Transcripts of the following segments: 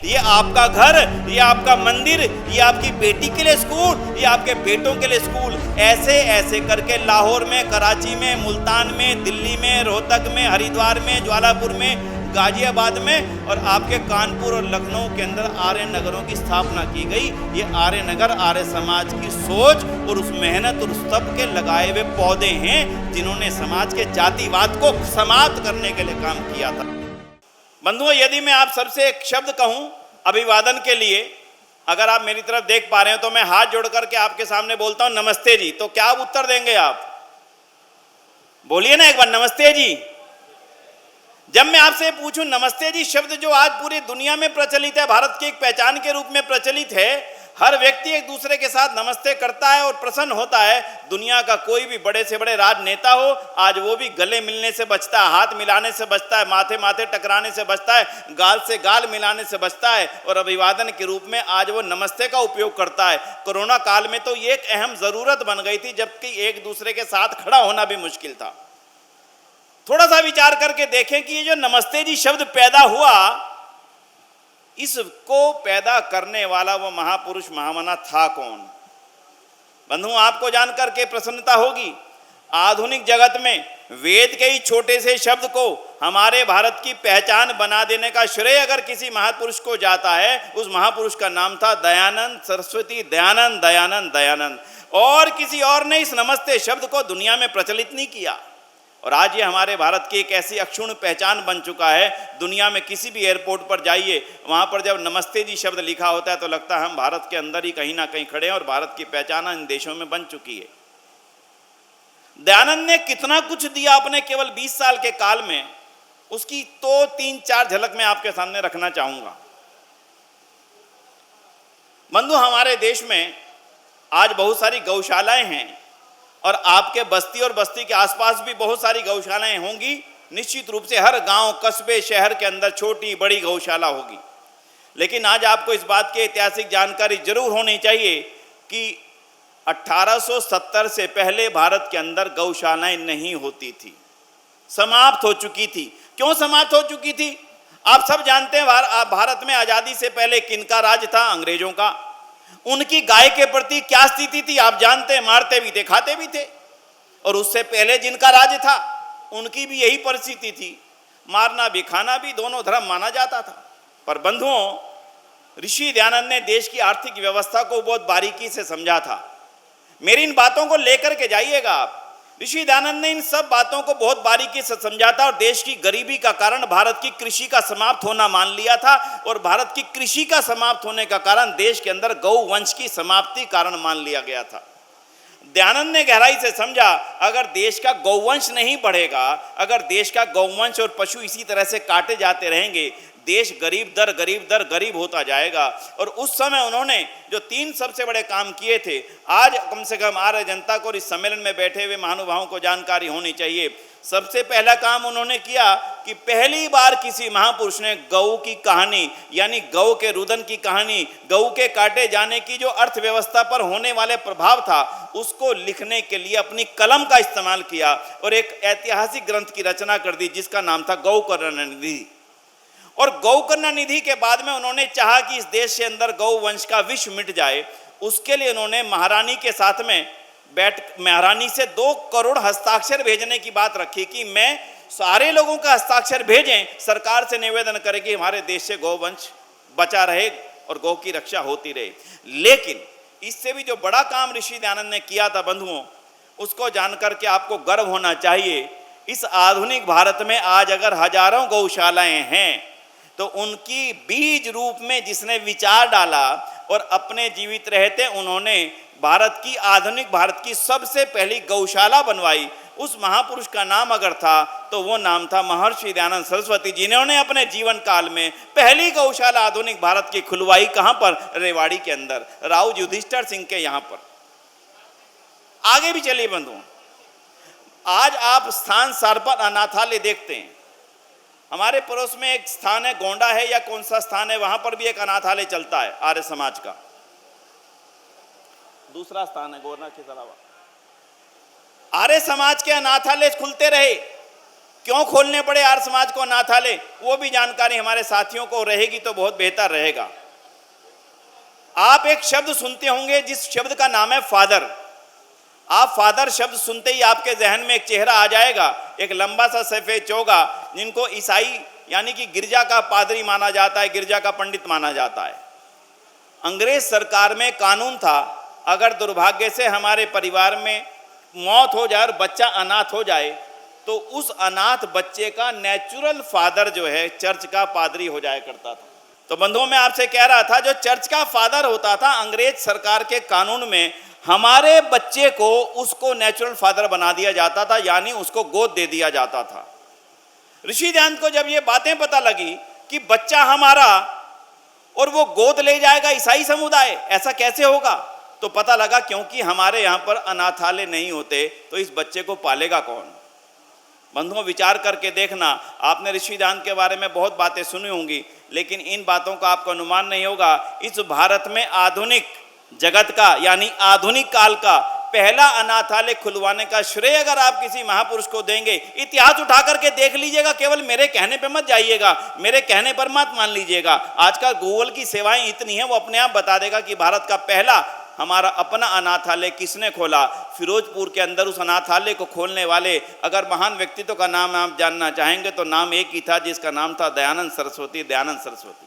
ये आपका घर, ये आपका मंदिर, ये आपकी बेटी के लिए स्कूल, ये आपके बेटों के लिए स्कूल। ऐसे ऐसे करके लाहौर में, कराची में, मुल्तान में, दिल्ली में, रोहतक में, हरिद्वार में, ज्वालापुर में, गाजियाबाद में और आपके कानपुर और लखनऊ के अंदर आर्य नगरों की स्थापना की गई। ये आर्य नगर आर्य समाज की सोच और उस मेहनत और उस तप के लगाए हुए पौधे हैं जिन्होंने समाज के जातिवाद को समाप्त करने के लिए काम किया था। बंधुओं, यदि मैं आप सबसे एक शब्द कहूं अभिवादन के लिए, अगर आप मेरी तरफ देख पा रहे हो तो मैं हाथ जोड़ करके आपके सामने बोलता हूं नमस्ते जी, तो क्या आप उत्तर देंगे? आप बोलिए ना एक बार, नमस्ते जी। जब मैं आपसे पूछूं नमस्ते जी शब्द जो आज पूरी दुनिया में प्रचलित है, भारत की एक पहचान के रूप में प्रचलित है, हर व्यक्ति एक दूसरे के साथ नमस्ते करता है और प्रसन्न होता है। दुनिया का कोई भी बड़े से बड़े राजनेता हो, आज वो भी गले मिलने से बचता है, हाथ मिलाने से बचता है, माथे माथे टकराने से बचता है, गाल से गाल मिलाने से बचता है और अभिवादन के रूप में आज वो नमस्ते का उपयोग करता है। कोरोना काल में तो ये एक अहम जरूरत बन गई थी, जबकि एक दूसरे के साथ खड़ा होना भी मुश्किल था। थोड़ा सा विचार करके देखें कि ये जो नमस्ते जी शब्द पैदा हुआ, इसको पैदा करने वाला वो महापुरुष महामना था कौन? बंधु, आपको जानकर के प्रसन्नता होगी, आधुनिक जगत में वेद के ही छोटे से शब्द को हमारे भारत की पहचान बना देने का श्रेय अगर किसी महापुरुष को जाता है, उस महापुरुष का नाम था दयानंद सरस्वती। दयानंद दयानंद दयानंद। और किसी और ने इस नमस्ते शब्द को दुनिया में प्रचलित नहीं किया और आज ये हमारे भारत की एक ऐसी अक्षुण्ण पहचान बन चुका है। दुनिया में किसी भी एयरपोर्ट पर जाइए, वहाँ पर जब नमस्ते जी शब्द लिखा होता है तो लगता है हम भारत के अंदर ही कहीं ना कहीं खड़े हैं और भारत की पहचान इन देशों में बन चुकी है। दयानंद ने कितना कुछ दिया अपने केवल 20 साल के काल में, उसकी तो 3-4 झलक मैं आपके सामने रखना चाहूँगा। बंधु, हमारे देश में आज बहुत सारी गौशालाएँ हैं और आपके बस्ती और बस्ती के आसपास भी बहुत सारी गौशालाएं होंगी। निश्चित रूप से हर गांव, कस्बे, शहर के अंदर छोटी बड़ी गौशाला होगी। लेकिन आज आपको इस बात की ऐतिहासिक जानकारी जरूर होनी चाहिए कि 1870 से पहले भारत के अंदर गौशालाएं नहीं होती थी, समाप्त हो चुकी थी। क्यों समाप्त हो चुकी थी? आप सब जानते हैं भारत में आजादी से पहले किनका राज था? अंग्रेजों का। उनकी गाय के प्रति क्या स्थिति थी? आप जानते हैं, मारते भी थे, खाते भी थे। और उससे पहले जिनका राज था उनकी भी यही परिस्थिति थी, मारना भी खाना भी, दोनों धर्म माना जाता था। पर बंधुओं, ऋषि दयानंद ने देश की आर्थिक व्यवस्था को बहुत बारीकी से समझा था। मेरी इन बातों को लेकर के जाइएगा आप। ऋषि दयानंद ने इन सब बातों को बहुत बारीकी से समझा था और देश की गरीबी का कारण भारत की कृषि का समाप्त होना मान लिया था और भारत की कृषि का समाप्त होने का कारण देश के अंदर गौ वंश की समाप्ति कारण मान लिया गया था। दयानंद ने गहराई से समझा, अगर देश का गौवंश नहीं बढ़ेगा, अगर देश का गौवंश और पशु इसी तरह से काटे जाते रहेंगे, देश गरीब दर गरीब होता जाएगा। और उस समय उन्होंने जो 3 सबसे बड़े काम किए थे, आज कम से कम आर्य जनता को इस सम्मेलन में बैठे हुए महानुभावों को जानकारी होनी चाहिए। सबसे पहला काम उन्होंने किया कि पहली बार किसी महापुरुष ने गौ की कहानी, यानी गौ के रुदन की कहानी, गौ के काटे जाने की जो अर्थव्यवस्था पर होने वाले प्रभाव था, उसको लिखने के लिए अपनी कलम का इस्तेमाल किया और एक ऐतिहासिक ग्रंथ की रचना कर दी जिसका नाम था गौ करुणानिधि। और गौ करुणानिधि के बाद में उन्होंने चाहा कि इस देश के अंदर गौ वंश का विष मिट जाए। उसके लिए उन्होंने महारानी के साथ में महारानी से 2 करोड़ हस्ताक्षर भेजने की बात रखी कि मैं सारे लोगों का हस्ताक्षर भेजें, सरकार से निवेदन करें कि हमारे देश से गौ वंश बचा रहे और गौ की रक्षा होती रहे। लेकिन इससे भी जो बड़ा काम ऋषि दयानंद ने किया था बंधुओं, उसको जानकर के आपको गर्व होना चाहिए। इस आधुनिक भारत में आज अगर हजारों गौशालाएं हैं तो उनकी बीज रूप में जिसने विचार डाला और अपने जीवित रहते उन्होंने आधुनिक भारत की सबसे पहली गौशाला बनवाई, उस महापुरुष का नाम अगर था तो वो नाम था महर्षि दयानंद सरस्वती, जिन्होंने अपने जीवन काल में पहली गौशाला आधुनिक भारत की खुलवाई। कहां पर? रेवाड़ी के अंदर, राव युधिष्ठिर सिंह के यहां पर। आगे भी चलिए बंधुओं, आज आप स्थान सार पर अनाथालय देखते हैं। हमारे पड़ोस में एक स्थान है, गोंडा है या कौन सा स्थान है, वहां पर भी एक अनाथालय चलता है आर्य समाज का। दूसरा स्थान है गोरना के अलावा। आर्य समाज के अनाथालय खुलते रहे, क्यों खोलने पड़े आर्य समाज को अनाथालय, वो भी जानकारी हमारे साथियों को रहेगी तो बहुत बेहतर रहेगा। आप एक शब्द सुनते होंगे जिस शब्द का नाम है फादर। आप फादर शब्द सुनते ही आपके जहन में एक चेहरा आ जाएगा, एक लंबा सा सफ़ेद चोगा, जिनको ईसाई यानी कि गिरजा का पादरी माना जाता है, गिरजा का पंडित माना जाता है। अंग्रेज सरकार में कानून था, अगर दुर्भाग्य से हमारे परिवार में मौत हो जाए और बच्चा अनाथ हो जाए तो उस अनाथ बच्चे का नेचुरल फादर जो है चर्च का पादरी हो जाया करता था। तो बंधुओं, मैं आपसे कह रहा था, जो चर्च का फादर होता था अंग्रेज सरकार के कानून में हमारे बच्चे को उसको नेचुरल फादर बना दिया जाता था, यानी उसको गोद दे दिया जाता था। ऋषि दयानंद को जब ये बातें पता लगी कि बच्चा हमारा और वो गोद ले जाएगा ईसाई समुदाय, ऐसा कैसे होगा, तो पता लगा क्योंकि हमारे यहाँ पर अनाथालय नहीं होते तो इस बच्चे को पालेगा कौन। बंधुओं, विचार करके देखना, आपने ऋषि दयानंद के बारे में बहुत बातें सुनी होंगी, लेकिन इन बातों का आपको अनुमान नहीं होगा। इस भारत में आधुनिक जगत का यानी आधुनिक काल का पहला अनाथालय खुलवाने का श्रेय अगर आप किसी महापुरुष को देंगे, इतिहास उठा करके देख लीजिएगा, केवल मेरे कहने पे मत जाइएगा, मेरे कहने पर मत मान लीजिएगा। आजकल गूगल की सेवाएं इतनी हैं, वो अपने आप बता देगा कि भारत का पहला हमारा अपना अनाथालय किसने खोला। फिरोजपुर के अंदर उस अनाथालय को खोलने वाले अगर महान व्यक्तित्व का नाम आप जानना चाहेंगे तो नाम एक ही था, जिसका नाम था दयानंद सरस्वती, दयानंद सरस्वती।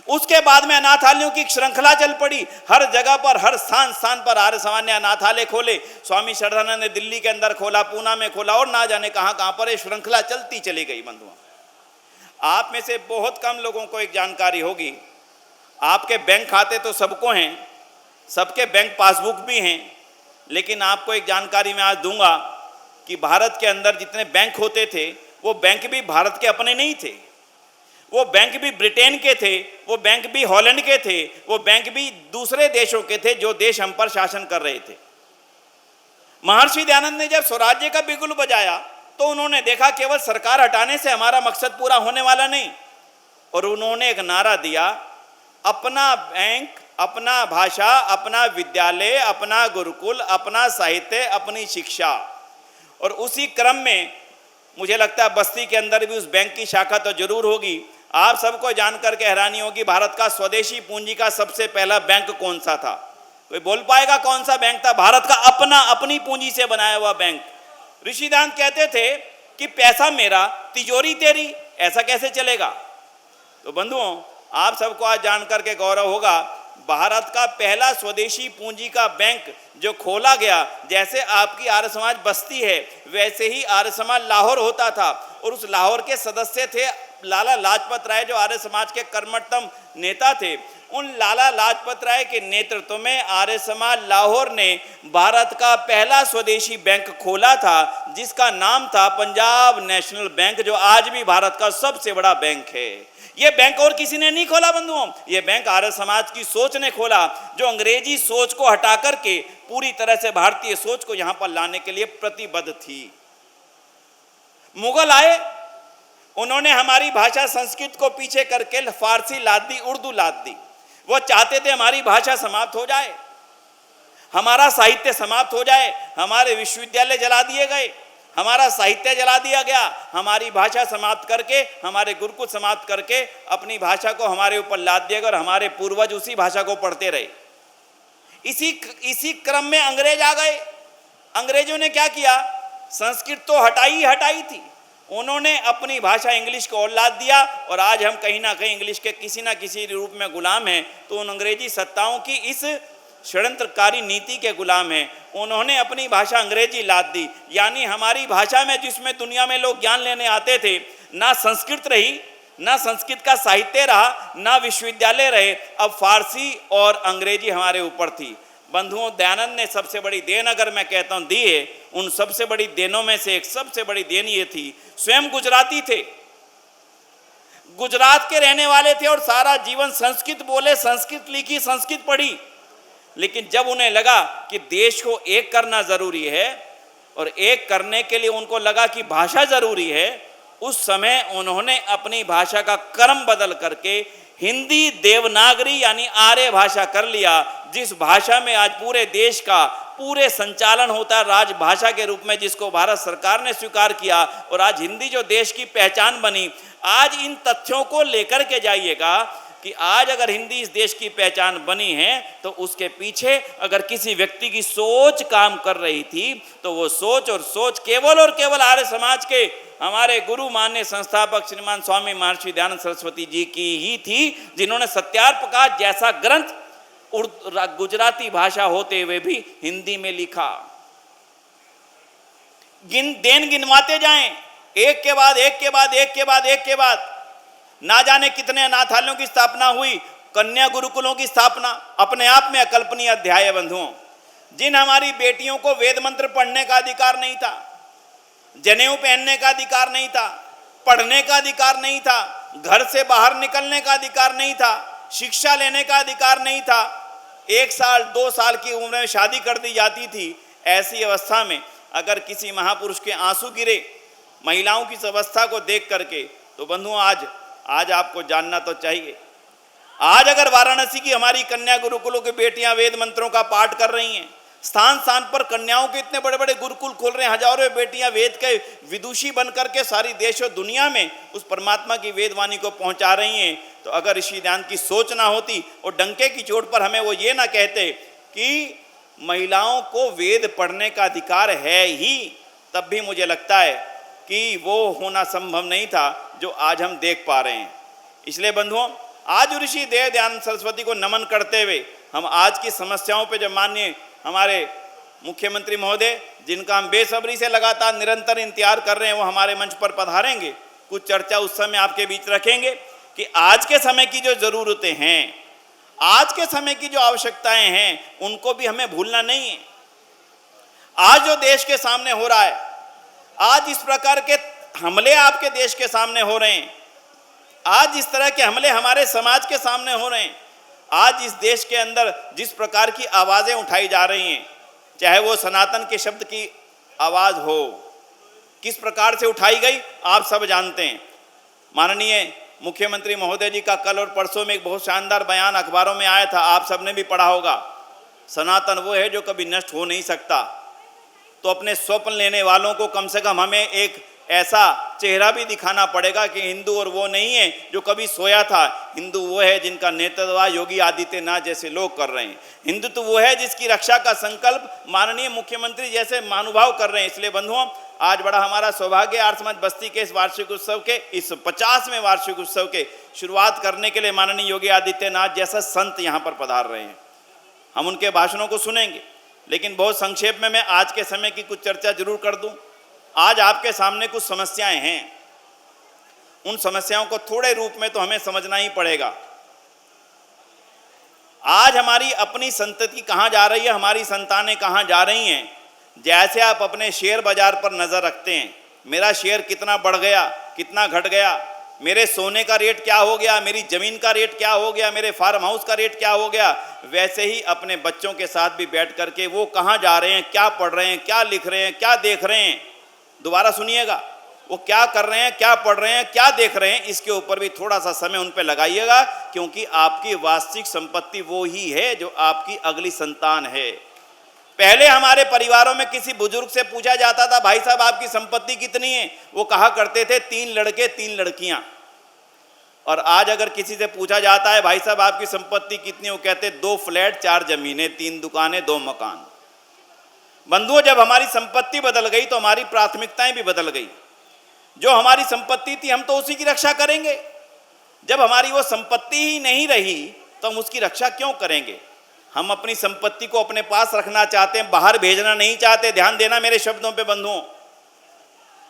उसके बाद में अनाथालयों की श्रृंखला चल पड़ी, हर जगह पर, हर स्थान स्थान पर आर्य समाज ने अनाथालय खोले। स्वामी श्रद्धानंद ने दिल्ली के अंदर खोला, पूना में खोला और ना जाने कहां कहां पर ये श्रृंखला चलती चली गई। बंधुओं, आप में से बहुत कम लोगों को एक जानकारी होगी, आपके बैंक खाते तो सबको हैं, सबके बैंक पासबुक भी हैं, लेकिन आपको एक जानकारी मैं आज दूंगा कि भारत के अंदर जितने बैंक होते थे वो बैंक भी भारत के अपने नहीं थे, वो बैंक भी ब्रिटेन के थे, वो बैंक भी हॉलैंड के थे, वो बैंक भी दूसरे देशों के थे जो देश हम पर शासन कर रहे थे। महर्षि दयानंद ने जब स्वराज्य का बिगुल बजाया तो उन्होंने देखा केवल सरकार हटाने से हमारा मकसद पूरा होने वाला नहीं, और उन्होंने एक नारा दिया, अपना बैंक, अपना भाषा, अपना विद्यालय, अपना गुरुकुल, अपना साहित्य, अपनी शिक्षा। और उसी क्रम में मुझे लगता है बस्ती के अंदर भी उस बैंक की शाखा तो जरूर होगी। आप सबको जानकर के हैरानी होगी, भारत का स्वदेशी पूंजी का सबसे पहला बैंक कौन सा था? कोई बोल पाएगा कौन सा बैंक था? भारत का अपना, अपनी पूंजी से बनाया हुआ बैंक। ऋषि दयानंद कहते थे कि पैसा मेरा, तिजोरी तेरी, ऐसा कैसे चलेगा? तो बंधुओं, आप सबको आज जानकर के गौरव होगा, भारत का पहला स्वदेशी पूंजी का बैंक जो खोला गया, जैसे आपकी आर्य समाज बस्ती है वैसे ही आर्य समाज लाहौर होता था, और उस लाहौर के सदस्य थे लाला लाजपत राय जो आर्य समाज के कर्मठतम नेता थे। उन लाला लाजपत राय के नेतृत्व में आर्य समाज लाहौर ने भारत का पहला स्वदेशी बैंक खोला था, जिसका नाम था पंजाब नेशनल बैंक, जो आज भी भारत का सबसे बड़ा बैंक है। ये बैंक और किसी ने नहीं खोला बंधुओं, ये बैंक आर्य समाज की सोच ने खोला, जो अंग्रेजी सोच को हटा करके पूरी तरह से भारतीय सोच को यहां पर लाने के लिए प्रतिबद्ध थी। मुगल आए, उन्होंने हमारी भाषा संस्कृत को पीछे करके फारसी लाद दी, उर्दू लाद दी। वो चाहते थे हमारी भाषा समाप्त हो जाए, हमारा साहित्य समाप्त हो जाए, हमारे विश्वविद्यालय जला दिए गए, हमारा साहित्य जला दिया गया, हमारी भाषा समाप्त करके, हमारे गुरुकुल समाप्त करके अपनी भाषा को हमारे ऊपर लाद दिया गया, और हमारे पूर्वज उसी भाषा को पढ़ते रहे। इसी क्रम में अंग्रेज आ गए। अंग्रेजों ने क्या किया? संस्कृत तो हटाई थी, उन्होंने अपनी भाषा इंग्लिश को और लाद दिया, और आज हम कहीं ना कहीं इंग्लिश के किसी ना किसी रूप में गुलाम हैं। तो उन अंग्रेजी सत्ताओं की इस षड्यंत्रकारी नीति के गुलाम हैं। उन्होंने अपनी भाषा अंग्रेजी लाद दी, यानी हमारी भाषा में जिसमें दुनिया में लोग ज्ञान लेने आते थे, ना संस्कृत रही, ना संस्कृत का साहित्य रहा, ना विश्वविद्यालय रहे, अब फारसी और अंग्रेजी हमारे ऊपर थी। बंधुओं, दयानंद ने सबसे बड़ी देन अगर मैं कहता हूँ दी है, उन सबसे बड़ी देनों में से एक सबसे बड़ी देन ये थी, स्वयं गुजराती थे, गुजरात के रहने वाले थे, और सारा जीवन संस्कृत बोले, संस्कृत लिखी, संस्कृत पढ़ी। लेकिन जब उन्हें लगा कि देश को एक करना जरूरी है, और एक करने के लिए उनको लगा कि भाषा जरूरी है, उस समय उन्होंने अपनी भाषा का क्रम बदल करके हिंदी देवनागरी यानी आर्य भाषा कर लिया, जिस भाषा में आज पूरे देश का पूरे संचालन होता है राजभाषा के रूप में, जिसको भारत सरकार ने स्वीकार किया, और आज हिंदी जो देश की पहचान बनी, आज इन तथ्यों को लेकर के जाइएगा कि आज अगर हिंदी इस देश की पहचान बनी है तो उसके पीछे अगर किसी व्यक्ति की सोच काम कर रही थी तो वो सोच केवल और केवल आर्य समाज के हमारे गुरु मान्य संस्थापक श्रीमान स्वामी महर्षि दयानंद सरस्वती जी की ही थी, जिन्होंने सत्यार्थ प्रकाश जैसा ग्रंथ गुजराती भाषा होते हुए भी हिंदी में लिखा। देन गिनवाते जाएं, एक के बाद एक के बाद एक के बाद एक के बाद, ना जाने कितने अनाथालयों की स्थापना हुई, कन्या गुरुकुलों की स्थापना, अपने आप में अकल्पनीय अध्याय है बंधुओं। जिन हमारी बेटियों को वेद मंत्र पढ़ने का अधिकार नहीं था, जनेऊ पहनने का अधिकार नहीं था, पढ़ने का अधिकार नहीं था, घर से बाहर निकलने का अधिकार नहीं था, शिक्षा लेने का अधिकार नहीं था, 1 साल 2 साल की उम्र में शादी कर दी जाती थी, ऐसी अवस्था में अगर किसी महापुरुष के आंसू गिरे महिलाओं की इस अवस्था को देख करके, तो बंधुओं आज आपको जानना तो चाहिए, आज अगर वाराणसी की हमारी कन्या गुरुकुलों की बेटियां वेद मंत्रों का पाठ कर रही हैं, स्थान स्थान पर कन्याओं के इतने बड़े बड़े गुरुकुल खोल रहे हैं, हजारों बेटियां वेद के विदुषी बन करके सारी देश और दुनिया में उस परमात्मा की वेदवाणी को पहुंचा रही हैं, तो अगर ऋषि ध्यान की सोच ना होती और डंके की चोट पर हमें वो ये ना कहते कि महिलाओं को वेद पढ़ने का अधिकार है ही, तब भी मुझे लगता है कि वो होना संभव नहीं था जो आज हम देख पा रहे हैं। इसलिए बंधुओं, आज ऋषि देव दयानंद सरस्वती को नमन करते हुए हम आज की समस्याओं पे जब माननीय हमारे मुख्यमंत्री महोदय, जिनका हम बेसब्री से लगातार निरंतर इंतजार कर रहे हैं, वो हमारे मंच पर पधारेंगे, कुछ चर्चा उस समय आपके बीच रखेंगे कि आज के समय की जो ज़रूरतें हैं, आज के समय की जो आवश्यकताएं हैं, उनको भी हमें भूलना नहीं है। आज जो देश के सामने हो रहा है, आज इस प्रकार के हमले आपके देश के सामने हो रहे हैं, आज इस तरह के हमले हमारे समाज के सामने हो रहे हैं, आज इस देश के अंदर जिस प्रकार की आवाज़ें उठाई जा रही हैं, चाहे वो सनातन के शब्द की आवाज़ हो, किस प्रकार से उठाई गई आप सब जानते हैं। माननीय मुख्यमंत्री महोदय जी का कल और परसों में एक बहुत शानदार बयान अखबारों में आया था, आप सबने भी पढ़ा होगा। सनातन वो है जो कभी नष्ट हो नहीं सकता, तो अपने स्वप्न लेने वालों को कम से कम हमें एक ऐसा चेहरा भी दिखाना पड़ेगा कि हिंदू और वो नहीं है जो कभी सोया था, हिंदू वो है जिनका नेतृत्व योगी आदित्यनाथ जैसे लोग कर रहे हैं, हिंदू तो वो है जिसकी रक्षा का संकल्प माननीय मुख्यमंत्री जैसे महानुभाव कर रहे हैं। इसलिए बंधुओं, आज बड़ा हमारा सौभाग्य आर्य समाज बस्ती के इस वार्षिक उत्सव के, इस 50वें वार्षिक उत्सव के शुरुआत करने के लिए माननीय योगी आदित्यनाथ जैसा संत यहाँ पर पधार रहे हैं। हम उनके भाषणों को सुनेंगे, लेकिन बहुत संक्षेप में मैं आज के समय की कुछ चर्चा जरूर कर दूं। आज आपके सामने कुछ समस्याएं हैं, उन समस्याओं को थोड़े रूप में तो हमें समझना ही पड़ेगा। आज हमारी अपनी संतति कहाँ जा रही है, हमारी संतानें कहाँ जा रही हैं। जैसे आप अपने शेयर बाजार पर नज़र रखते हैं, मेरा शेयर कितना बढ़ गया, कितना घट गया, मेरे सोने का रेट क्या हो गया, मेरी ज़मीन का रेट क्या हो गया, मेरे फार्म हाउस का रेट क्या हो गया, वैसे ही अपने बच्चों के साथ भी बैठ करके वो कहाँ जा रहे हैं, क्या पढ़ रहे हैं, क्या लिख रहे हैं, क्या देख रहे हैं, दोबारा सुनिएगा, वो क्या कर रहे हैं, क्या पढ़ रहे हैं, क्या देख रहे हैं, इसके ऊपर भी थोड़ा सा समय उन पर लगाइएगा, क्योंकि आपकी वास्तविक संपत्ति वो ही है जो आपकी अगली संतान है। पहले हमारे परिवारों में किसी बुजुर्ग से पूछा जाता था, भाई साहब आपकी संपत्ति कितनी है, वो कहा करते थे 3 लड़के 3 लड़कियां। और आज अगर किसी से पूछा जाता है, भाई साहब आपकी संपत्ति कितनी, वो कहते 2 फ्लैट 4 जमीनें 3 दुकानें 2 मकान। बंधुओं, जब हमारी संपत्ति बदल गई तो हमारी प्राथमिकताएं भी बदल गई। जो हमारी संपत्ति थी हम तो उसी की रक्षा करेंगे, जब हमारी वो संपत्ति ही नहीं रही तो हम उसकी रक्षा क्यों करेंगे। हम अपनी संपत्ति को अपने पास रखना चाहते हैं, बाहर भेजना नहीं चाहते। ध्यान देना मेरे शब्दों पे बंधुओं,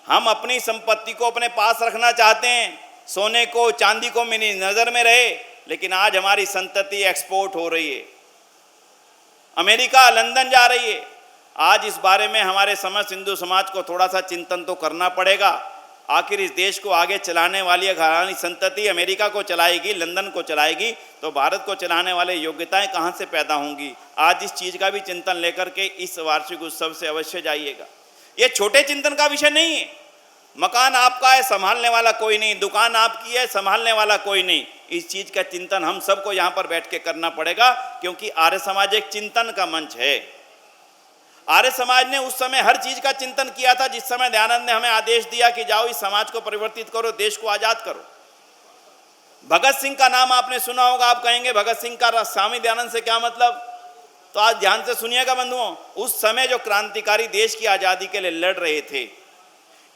हम अपनी संपत्ति को अपने पास रखना चाहते हैं, सोने को चांदी को मेरी नज़र में रहे, लेकिन आज हमारी संतति एक्सपोर्ट हो रही है, अमेरिका लंदन जा रही है। आज इस बारे में हमारे समस्त हिंदू समाज को थोड़ा सा चिंतन तो करना पड़ेगा। आखिर इस देश को आगे चलाने वाली घरानी संतति अमेरिका को चलाएगी, लंदन को चलाएगी, तो भारत को चलाने वाले योग्यताएं कहां से पैदा होंगी। आज इस चीज़ का भी चिंतन लेकर के इस वार्षिक उत्सव से अवश्य जाइएगा। ये छोटे चिंतन का विषय नहीं है। मकान आपका है, संभालने वाला कोई नहीं, दुकान आपकी है, संभालने वाला कोई नहीं। इस चीज का चिंतन हम सबको यहाँ पर बैठ के करना पड़ेगा, क्योंकि आर्य समाज एक चिंतन का मंच है। आर्य समाज ने उस समय हर चीज का चिंतन किया था जिस समय दयानंद ने हमें आदेश दिया कि जाओ इस समाज को परिवर्तित करो, देश को आजाद करो। भगत सिंह का नाम आपने सुना होगा, आप कहेंगे भगत सिंह का स्वामी दयानंद से क्या मतलब? तो आज ध्यान से सुनिएगा बंधुओं, उस समय जो क्रांतिकारी देश की आजादी के लिए लड़ रहे थे,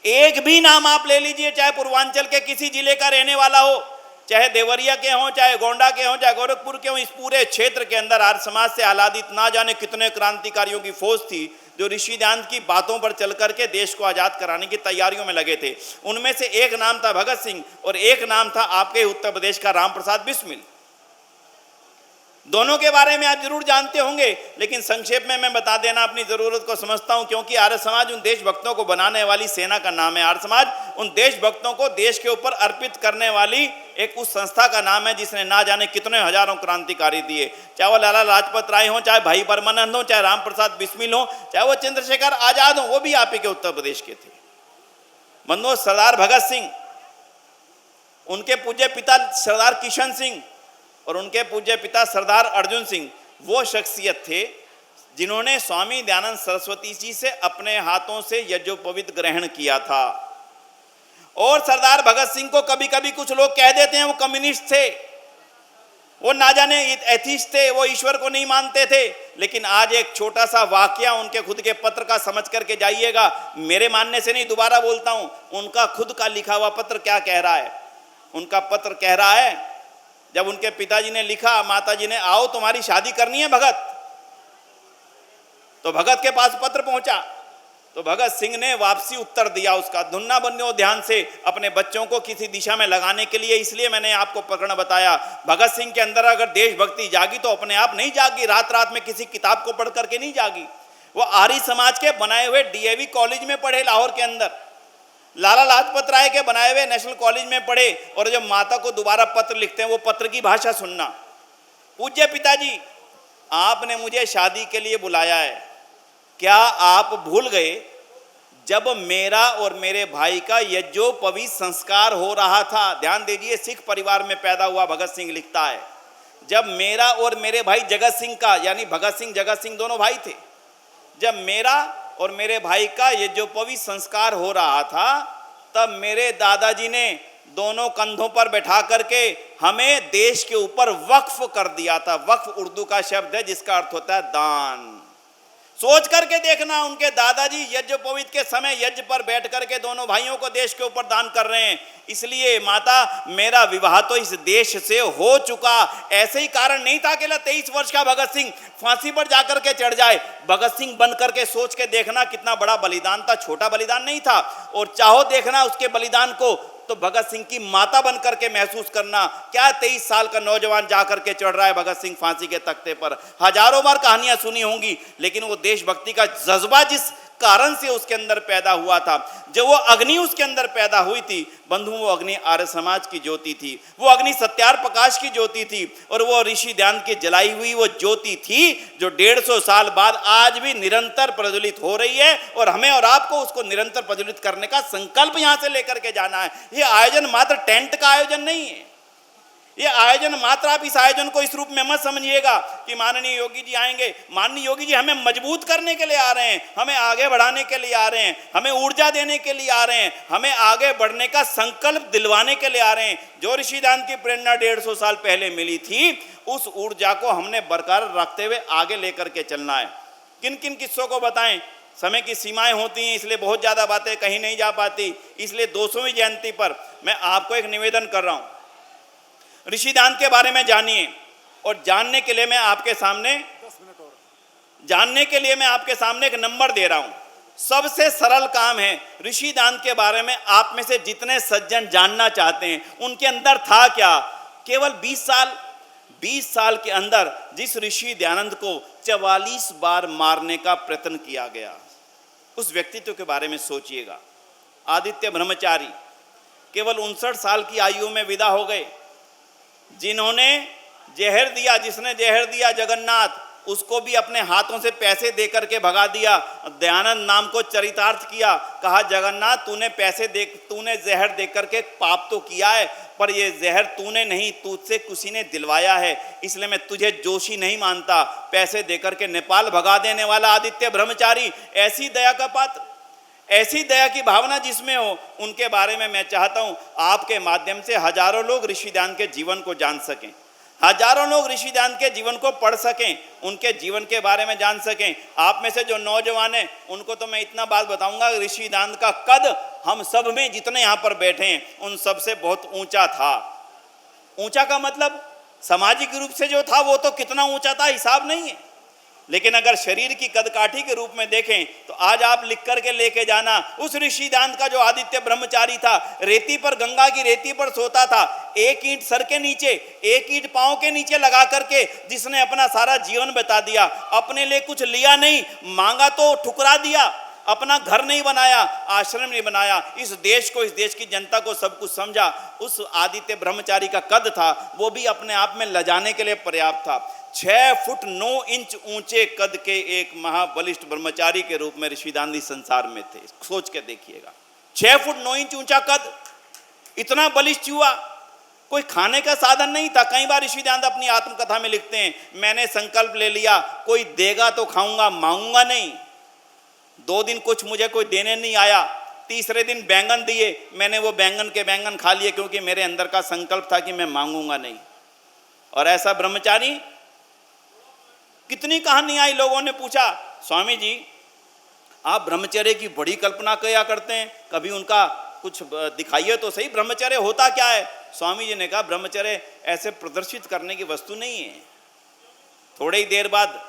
एक भी नाम आप ले लीजिए, चाहे पूर्वांचल के किसी जिले का रहने वाला हो, चाहे देवरिया के हों, चाहे गोंडा के हों, चाहे गोरखपुर के हों, इस पूरे क्षेत्र के अंदर आर्य समाज से आह्लादित ना जाने कितने क्रांतिकारियों की फौज थी जो ऋषि दयानंद की बातों पर चल करके देश को आजाद कराने की तैयारियों में लगे थे। उनमें से एक नाम था भगत सिंह और एक नाम था आपके उत्तर प्रदेश का राम प्रसाद बिस्मिल। दोनों के बारे में आप जरूर जानते होंगे, लेकिन संक्षेप में मैं बता देना अपनी जरूरत को समझता हूं, क्योंकि आर्य समाज उन देशभक्तों को बनाने वाली सेना का नाम है। आर्य समाज उन देशभक्तों को देश के ऊपर अर्पित करने वाली एक उस संस्था का नाम है जिसने ना जाने कितने हजारों क्रांतिकारी दिए, चाहे वो लाला लाजपत राय हो, चाहे भाई परमानंद हो, चाहे राम प्रसाद बिस्मिल हो, चाहे वो चंद्रशेखर आजाद हो, वो भी आप ही के उत्तर प्रदेश के थे। बंधुओं, सरदार भगत सिंह, उनके पूज्य पिता सरदार किशन सिंह और उनके पूज्य पिता सरदार अर्जुन सिंह वो शख्सियत थे जिन्होंने स्वामी दयानंद सरस्वती जी से अपने हाथों से यज्ञोपवीत ग्रहण किया था। और सरदार भगत सिंह को कभी कभी कुछ लोग कह देते हैं वो कम्युनिस्ट थे, वो ना जाने एथिस्ट थे, वो ईश्वर को नहीं मानते थे। लेकिन आज एक छोटा सा वाकया उनके खुद के पत्र का समझ करके जाइएगा, मेरे मानने से नहीं, दोबारा बोलता हूं, उनका खुद का लिखा हुआ पत्र क्या कह रहा है। उनका पत्र कह रहा है, जब उनके पिताजी ने लिखा माताजी ने, आओ तुम्हारी शादी करनी है भगत, तो भगत के पास पत्र पहुंचा तो भगत सिंह ने वापसी उत्तर दिया उसका। धुन्ना बंधुओं, ध्यान से अपने बच्चों को किसी दिशा में लगाने के लिए, इसलिए मैंने आपको प्रकरण बताया। भगत सिंह के अंदर अगर देशभक्ति जागी तो अपने आप नहीं जागी, रात रात में किसी किताब को पढ़ करके नहीं जागी। वो आर्य समाज के बनाए हुए डीएवी कॉलेज में पढ़े लाहौर के अंदर, लाला लाजपत राय के बनाए हुए नेशनल कॉलेज में पढ़े, और जब माता को दोबारा पत्र लिखते हैं वो पत्र की भाषा सुनना। पूज्य पिताजी, आपने मुझे शादी के लिए बुलाया है, क्या आप भूल गए जब मेरा और मेरे भाई का यज्ञोपवीत संस्कार हो रहा था? ध्यान दीजिए, सिख परिवार में पैदा हुआ भगत सिंह लिखता है, जब मेरा और मेरे भाई जगत सिंह का, यानी भगत सिंह जगत सिंह दोनों भाई थे, जब मेरा और मेरे भाई का यज्ञोपवीत संस्कार हो रहा था, तब मेरे दादाजी ने दोनों कंधों पर बैठा करके हमें देश के ऊपर वक्फ कर दिया था। वक्फ उर्दू का शब्द है जिसका अर्थ होता है दान। सोच करके देखना, उनके दादाजी यज्ञोपवीत के समय यज्ञ पर बैठ करके दोनों भाइयों को देश के ऊपर दान कर रहे हैं। इसलिए माता, मेरा विवाह तो इस देश से हो चुका, ऐसे ही कारण नहीं था कि 23 वर्ष का भगत सिंह फांसी पर जाकर के चढ़ जाए। भगत सिंह बन करके सोच के देखना कितना बड़ा बलिदान था, छोटा बलिदान नहीं था। और चाहो देखना उसके बलिदान को तो भगत सिंह की माता बन करके महसूस करना, क्या 23 साल का नौजवान जाकर के चढ़ रहा है भगत सिंह फांसी के तख्ते पर। हजारों बार कहानियां सुनी होंगी, लेकिन वो देशभक्ति का जज्बा जिस कारण से उसके अंदर पैदा हुआ था, जो वो अग्नि उसके अंदर पैदा हुई थी बंधु, वो अग्नि आर्य समाज की ज्योति थी, वो अग्नि सत्यार प्रकाश की ज्योति थी, और वो ऋषि दयानंद की जलाई हुई वो ज्योति थी जो 150 साल बाद आज भी निरंतर प्रज्वलित हो रही है। और हमें और आपको उसको निरंतर प्रज्वलित करने का संकल्प यहां से लेकर के जाना है। ये आयोजन मात्र टेंट का आयोजन नहीं है, ये आयोजन मात्र, आप इस आयोजन को इस रूप में मत समझिएगा कि माननीय योगी जी आएंगे। माननीय योगी जी हमें मजबूत करने के लिए आ रहे हैं, हमें आगे बढ़ाने के लिए आ रहे हैं, हमें ऊर्जा देने के लिए आ रहे हैं, हमें आगे बढ़ने का संकल्प दिलवाने के लिए आ रहे हैं। जो ऋषि दयानंद की प्रेरणा 150 साल पहले मिली थी, उस ऊर्जा को हमने बरकरार रखते हुए आगे लेकर के चलना है। किन किन किस्सों को बताएं, समय की सीमाएं होती हैं, इसलिए बहुत ज़्यादा बातें कहीं नहीं जा पाती। इसलिए 200वीं जयंती पर मैं आपको एक निवेदन कर रहा हूँ, ऋषि दयानंद के बारे में जानिए। और जानने के लिए मैं आपके सामने 10 मिनट और जानने के लिए मैं आपके सामने एक नंबर दे रहा हूं। सबसे सरल काम है, ऋषि दयानंद के बारे में आप में से जितने सज्जन जानना चाहते हैं, उनके अंदर था क्या। केवल 20 साल के अंदर जिस ऋषि दयानंद को 44 बार मारने का प्रयत्न किया गया, उस व्यक्तित्व के बारे में सोचिएगा। आदित्य ब्रह्मचारी केवल 59 साल की आयु में विदा हो गए। जिन्होंने जहर दिया, जिसने जहर दिया जगन्नाथ, उसको भी अपने हाथों से पैसे दे करके भगा दिया। दयानंद नाम को चरितार्थ किया, कहा जगन्नाथ तूने जहर दे करके पाप तो किया है, पर ये जहर तूने नहीं, तुझसे किसी ने दिलवाया है, इसलिए मैं तुझे दोषी नहीं मानता। पैसे देकर के नेपाल भगा देने वाला आदित्य ब्रह्मचारी, ऐसी दया का पात्र, ऐसी दया की भावना जिसमें हो, उनके बारे में मैं चाहता हूं आपके माध्यम से हजारों लोग ऋषिदान के जीवन को जान सकें, हजारों लोग ऋषिदान के जीवन को पढ़ सकें, उनके जीवन के बारे में जान सकें। आप में से जो नौजवान हैं उनको तो मैं इतना बात बताऊंगा, ऋषिदान का कद हम सब में जितने यहाँ पर बैठे हैं उन सब से बहुत ऊंचा था। ऊंचा का मतलब सामाजिक रूप से जो था वो तो कितना ऊंचा था हिसाब नहीं है, लेकिन अगर शरीर की कदकाठी के रूप में देखें तो आज आप लिख करके लेके जाना उस ऋषिदान का जो आदित्य ब्रह्मचारी था, रेती पर, गंगा की रेती पर सोता था, एक ईंट सर के नीचे, एक ईंट पांव के नीचे लगा करके जिसने अपना सारा जीवन बिता दिया। अपने लिए कुछ लिया नहीं, मांगा तो ठुकरा दिया, अपना घर नहीं बनाया, आश्रम नहीं बनाया, इस देश को, इस देश की जनता को सब कुछ समझा। उस आदित्य ब्रह्मचारी का कद था वो भी अपने आप में लजाने के लिए पर्याप्त था। 6 फुट 9 इंच ऊंचे कद के एक महाबलिष्ठ ब्रह्मचारी के रूप में ऋषिदान जी संसार में थे। सोच के देखिएगा, 6 फुट 9 इंच ऊंचा कद, इतना बलिष्ठ हुआ, कोई खाने का साधन नहीं था। कई बार ऋषिदान अपनी आत्मकथा में लिखते हैं, मैंने संकल्प ले लिया कोई देगा तो खाऊंगा, मांगूंगा नहीं। 2 दिन कुछ मुझे कोई देने नहीं आया, तीसरे दिन बैंगन दिए, मैंने वो बैंगन के बैंगन खा लिए, क्योंकि मेरे अंदर का संकल्प था कि मैं मांगूंगा नहीं। और ऐसा ब्रह्मचारी, कितनी कहानी आई, लोगों ने पूछा स्वामी जी आप ब्रह्मचर्य की बड़ी कल्पना किया करते हैं, कभी उनका कुछ दिखाइए तो सही, ब्रह्मचर्य होता क्या है। स्वामी जी ने कहा ब्रह्मचर्य ऐसे प्रदर्शित करने की वस्तु नहीं है। थोड़ी ही देर बाद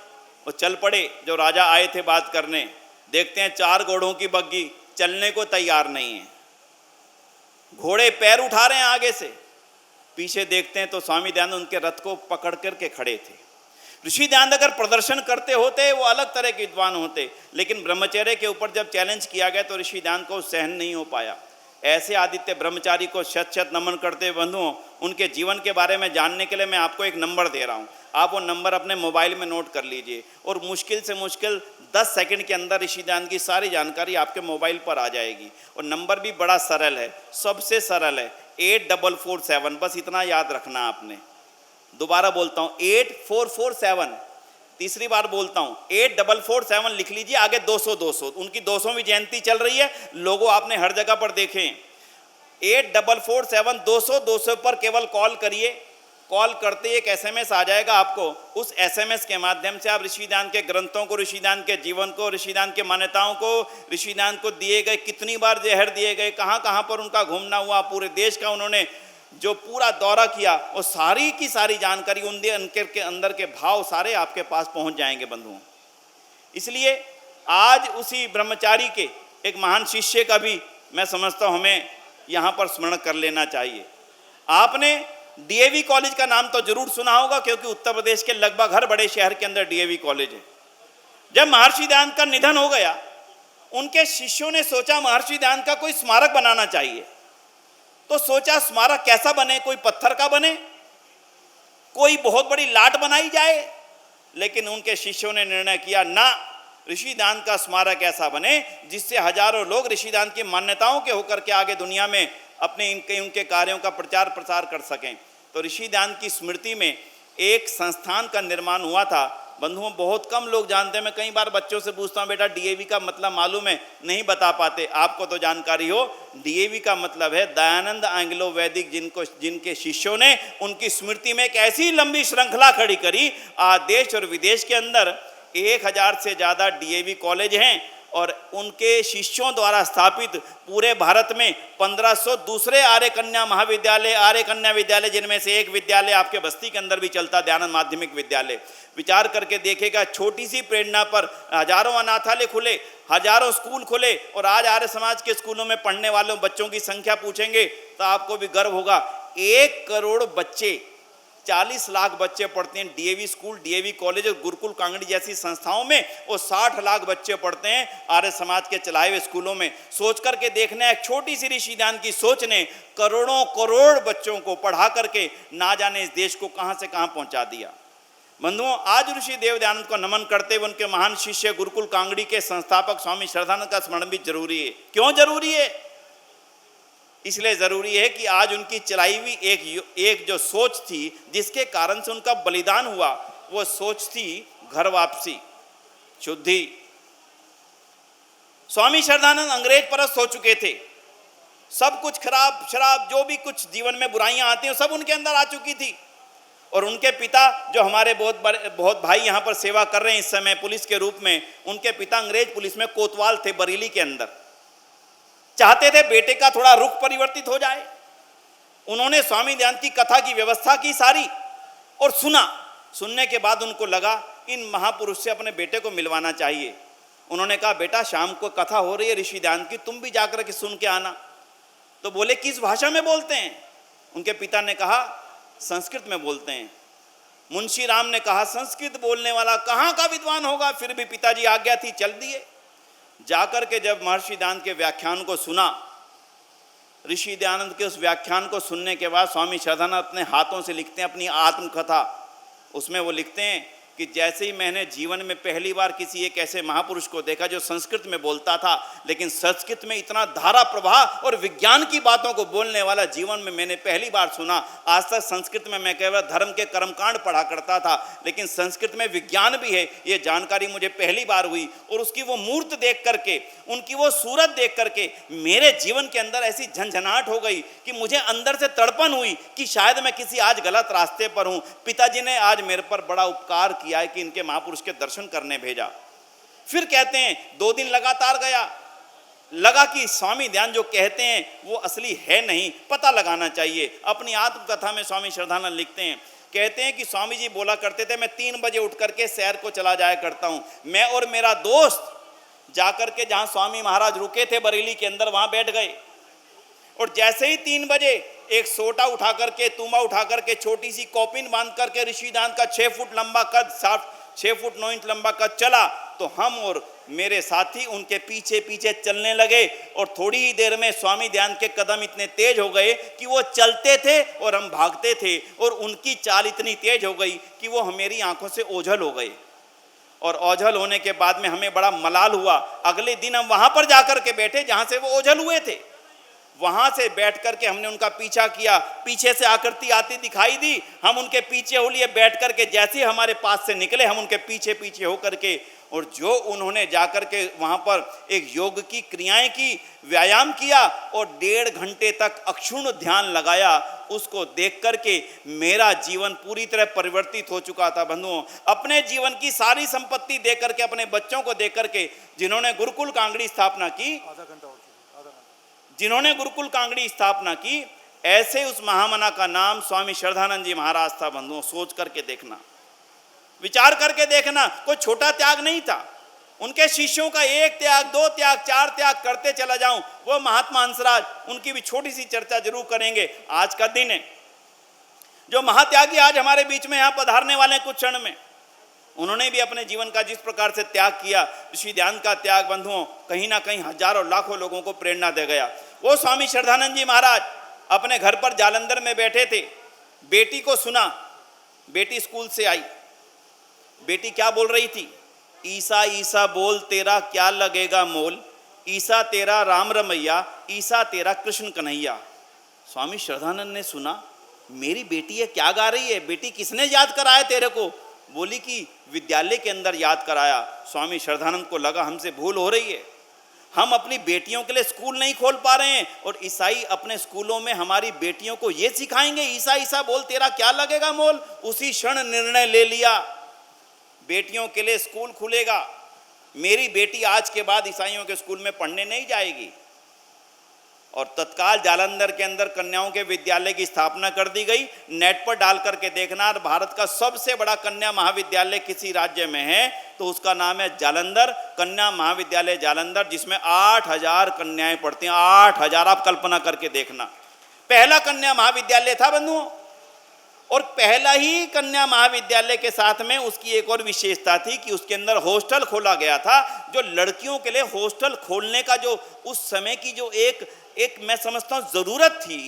वो चल पड़े, जो राजा आए थे बात करने, देखते हैं 4 घोड़ों की बग्गी चलने को तैयार नहीं है, घोड़े पैर उठा रहे हैं आगे से, पीछे देखते हैं तो स्वामी दयानंद उनके रथ को पकड़ करके खड़े थे। ऋषि दयानंद अगर प्रदर्शन करते होते वो अलग तरह के विद्वान होते, लेकिन ब्रह्मचर्य के ऊपर जब चैलेंज किया गया तो ऋषि दयानंद को सहन नहीं हो पाया। ऐसे आदित्य ब्रह्मचारी को शत शत नमन करते बंधुओं, उनके जीवन के बारे में जानने के लिए मैं आपको एक नंबर दे रहा हूं, आप वो नंबर अपने मोबाइल में नोट कर लीजिए और मुश्किल से मुश्किल 10 सेकंड के अंदर ऋषि दयानंद की सारी जानकारी आपके मोबाइल पर आ जाएगी। और नंबर भी बड़ा सरल है, सबसे सरल है, 8447, बस इतना याद रखना आपने। दोबारा बोलता हूँ 8447, तीसरी बार बोलता हूँ 8447 लिख लीजिए, आगे 200 200, उनकी 200वीं जयंती चल रही है, लोगों आपने हर जगह पर देखें। 8447 200 200 पर केवल कॉल करिए, कॉल करते एक एसएमएस आ जाएगा आपको, उस एसएमएस के माध्यम से आप ऋषि दयानंद के ग्रंथों को, ऋषि दयानंद के जीवन को, ऋषि दयानंद के मान्यताओं को, ऋषि दयानंद को दिए गए कितनी बार जहर दिए गए, कहाँ कहाँ पर उनका घूमना हुआ, पूरे देश का उन्होंने जो पूरा दौरा किया, वो सारी की सारी जानकारी, उनके अंदर के भाव सारे आपके पास पहुंच जाएंगे बंधुओं। इसलिए आज उसी ब्रह्मचारी के एक महान शिष्य का भी मैं समझता हूं हमें यहाँ पर स्मरण कर लेना चाहिए। आपने डीएवी कॉलेज का नाम तो जरूर सुना होगा, क्योंकि उत्तर प्रदेश के लगभग हर बड़े शहर के अंदर डीएवी कॉलेज है। जब महर्षि दयानंद का निधन हो गया, उनके शिष्यों ने सोचा महर्षि दयानंद का कोई स्मारक बनाना चाहिए। तो सोचा स्मारक कैसा बने, कोई पत्थर का बने, कोई बहुत बड़ी लाट बनाई जाए, लेकिन उनके शिष्यों ने निर्णय किया ना, ऋषि दयानंद का स्मारक ऐसा बने जिससे हजारों लोग ऋषि दयानंद की मान्यताओं के होकर के आगे दुनिया में अपने उनके कार्यों का प्रचार प्रसार कर सकें। तो ऋषि दयानंद की स्मृति में एक संस्थान का निर्माण हुआ था। बंधुओं, बहुत कम लोग जानते हैं, मैं कई बार बच्चों से पूछता हूँ बेटा डीएवी का मतलब मालूम है, नहीं बता पाते, आपको तो जानकारी हो। डीएवी का मतलब है दयानंद एंग्लो वैदिक, जिनके शिष्यों ने उनकी स्मृति में एक ऐसी लंबी श्रृंखला खड़ी करी। आज देश और विदेश के अंदर 1000 से ज़्यादा डीएवी कॉलेज हैं और उनके शिष्यों द्वारा स्थापित पूरे भारत में 1500 दूसरे आर्य कन्या महाविद्यालय, आर्य कन्या विद्यालय, जिनमें से एक विद्यालय आपके बस्ती के अंदर भी चलता, दयानंद माध्यमिक विद्यालय। विचार करके देखेगा, छोटी सी प्रेरणा पर हजारों अनाथालय खुले, हजारों स्कूल खुले, और आज आर्य समाज के स्कूलों में पढ़ने वालों बच्चों की संख्या पूछेंगे तो आपको भी गर्व होगा। 1 करोड़ बच्चे, 40 लाख बच्चे पढ़ते हैं डीएवी स्कूल, डीएवी कॉलेज और गुरुकुल कांगड़ी जैसी संस्थाओं में, और 60 लाख बच्चे पढ़ते हैं आर्य समाज के चलाए हुए स्कूलों में। सोच करके देखना, एक छोटी सी ऋषि दयानंद की सोच ने करोड़ों करोड़ बच्चों को पढ़ा करके ना जाने इस देश को कहां से कहां पहुंचा दिया। बंधुओं, आज ऋषि देव दयानंद को नमन करते हुए उनके महान शिष्य गुरुकुल कांगड़ी के संस्थापक स्वामी श्रद्धानंद का स्मरण भी जरूरी है। क्यों जरूरी है? इसलिए जरूरी है कि आज उनकी चलाई हुई एक जो सोच थी, जिसके कारण से उनका बलिदान हुआ, वो सोच थी घर वापसी, शुद्धि। स्वामी श्रद्धानंद अंग्रेज परस्त हो चुके थे। सब कुछ खराब शराब, जो भी कुछ जीवन में बुराइयां आती हैं, सब उनके अंदर आ चुकी थी। और उनके पिता, जो हमारे बहुत भाई यहाँ पर सेवा कर रहे हैं इस समय पुलिस के रूप में, उनके पिता अंग्रेज पुलिस में कोतवाल थे, बरेली के अंदर। चाहते थे बेटे का थोड़ा रुख परिवर्तित हो जाए। उन्होंने स्वामी दयानंद की कथा की व्यवस्था की सारी और सुना। सुनने के बाद उनको लगा इन महापुरुष से अपने बेटे को मिलवाना चाहिए। उन्होंने कहा, बेटा शाम को कथा हो रही है ऋषि दयानंद की, तुम भी जाकर के सुन के आना। तो बोले, किस भाषा में बोलते हैं? उनके पिता ने कहा, संस्कृत में बोलते हैं। मुंशी राम ने कहा, संस्कृत बोलने वाला कहाँ का विद्वान होगा? फिर भी पिताजी आज्ञा थी, चल दिए। जाकर के जब महर्षि दयानंद के व्याख्यान को सुना, ऋषि दयानंद के उस व्याख्यान को सुनने के बाद स्वामी श्रद्धानंद अपने हाथों से लिखते हैं अपनी आत्मकथा। उसमें वो लिखते हैं कि जैसे ही मैंने जीवन में पहली बार किसी एक ऐसे महापुरुष को देखा जो संस्कृत में बोलता था, लेकिन संस्कृत में इतना धारा प्रवाह और विज्ञान की बातों को बोलने वाला जीवन में मैंने पहली बार सुना। आज तक संस्कृत में मैं केवल धर्म के कर्मकांड पढ़ा करता था, लेकिन संस्कृत में विज्ञान भी है, ये जानकारी मुझे पहली बार हुई। और उसकी वो मूर्त देख करके, उनकी वो सूरत देख करके मेरे जीवन के अंदर ऐसी झंझनाहट हो गई कि मुझे अंदर से तड़पन हुई कि शायद मैं किसी आज गलत रास्ते पर हूँ। पिताजी ने आज मेरे पर बड़ा उपकार किया है कि इनके महापुरुष के दर्शन करने भेजा। फिर कहते हैं 2 दिन लगातार गया, लगा कि स्वामी दयानंद जो कहते हैं वो असली है नहीं, पता लगाना चाहिए। अपनी आत्मकथा में स्वामी श्रद्धानंद लिखते हैं, कहते हैं कि स्वामी जी बोला करते थे, मैं 3 बजे उठ करके सैर को चला जाया करता हूँ। मैं और मेरा दोस्त जाकर के जहाँ स्वामी महाराज रुके थे बरेली के अंदर, वहाँ बैठ गए। और जैसे ही 3 बजे एक सोटा उठा करके, तुम्बा उठा करके, छोटी सी कॉपिन बांध करके ऋषि दयानंद का 6 फुट लंबा कद, 6 फुट 9 इंच लंबा कद चला, तो हम और मेरे साथी उनके पीछे पीछे चलने लगे। और थोड़ी ही देर में स्वामी दयानंद के कदम इतने तेज हो गए कि वो चलते थे और हम भागते थे। और उनकी चाल इतनी तेज हो गई कि वो मेरी आंखों से ओझल हो गए। और ओझल होने के बाद में हमें बड़ा मलाल हुआ। अगले दिन हम वहां पर जाकर के बैठे जहां से वो ओझल हुए थे। वहां से बैठ करके हमने उनका पीछा किया। पीछे से आकृति आती दिखाई दी, हम उनके पीछे हो लिए। बैठ करके जैसे हमारे पास से निकले, हम उनके पीछे पीछे हो करके, और जो उन्होंने जाकर के वहां पर एक योग की क्रियाएं की, व्यायाम किया और 1.5 घंटे तक अक्षुण्ण ध्यान लगाया, उसको देख करके मेरा जीवन पूरी तरह परिवर्तित हो चुका था। बंधुओं, अपने जीवन की सारी संपत्ति दे करके, अपने बच्चों को दे करके, जिन्होंने गुरुकुल कांगड़ी स्थापना की, ऐसे उस महामना का नाम स्वामी श्रद्धानंद जी महाराज था। बंधुओं, सोच करके देखना, विचार करके देखना, कोई छोटा त्याग नहीं था। उनके शिष्यों का 1 त्याग, 2 त्याग, 4 त्याग करते चला जाऊं। वो महात्मा हंसराज, उनकी भी छोटी सी चर्चा जरूर करेंगे। आज का दिन है, जो महात्यागी आज हमारे बीच में यहाँ पधारने वाले हैं कुछ क्षण में, उन्होंने भी अपने जीवन का जिस प्रकार से त्याग किया, ऋषि दयानंद का त्याग बंधुओं कहीं ना कहीं हजारों लाखों लोगों को प्रेरणा दे गया। वो स्वामी श्रद्धानंद जी महाराज अपने घर पर जालंधर में बैठे थे। बेटी को सुना, बेटी स्कूल से आई। बेटी क्या बोल रही थी? ईसा ईसा बोल तेरा क्या लगेगा मोल, ईसा तेरा राम रमैया, ईसा तेरा कृष्ण कन्हैया। स्वामी श्रद्धानंद ने सुना, मेरी बेटी है क्या गा रही है? बेटी किसने याद कराया तेरे को? बोली कि विद्यालय के अंदर याद कराया। स्वामी श्रद्धानंद को लगा हमसे भूल हो रही है, हम अपनी बेटियों के लिए स्कूल नहीं खोल पा रहे हैं, और ईसाई अपने स्कूलों में हमारी बेटियों को ये सिखाएंगे, ईसा ईसा बोल तेरा क्या लगेगा मोल। उसी क्षण निर्णय ले लिया, बेटियों के लिए स्कूल खुलेगा। मेरी बेटी आज के बाद ईसाइयों के स्कूल में पढ़ने नहीं जाएगी। और तत्काल जालंधर के अंदर कन्याओं के विद्यालय की स्थापना कर दी गई। नेट पर डाल करके देखना, भारत का सबसे बड़ा कन्या महाविद्यालय किसी राज्य में है तो उसका नाम है जालंधर कन्या महाविद्यालय जालंधर, जिसमें 8000 कन्याएं पढ़ती हैं। 8000, आप कल्पना करके देखना। पहला कन्या महाविद्यालय था बंधुओं, और पहला ही कन्या महाविद्यालय के साथ में उसकी एक और विशेषता थी कि उसके अंदर हॉस्टल खोला गया था। जो लड़कियों के लिए हॉस्टल खोलने का जो उस समय की जो एक मैं समझता हूँ ज़रूरत थी,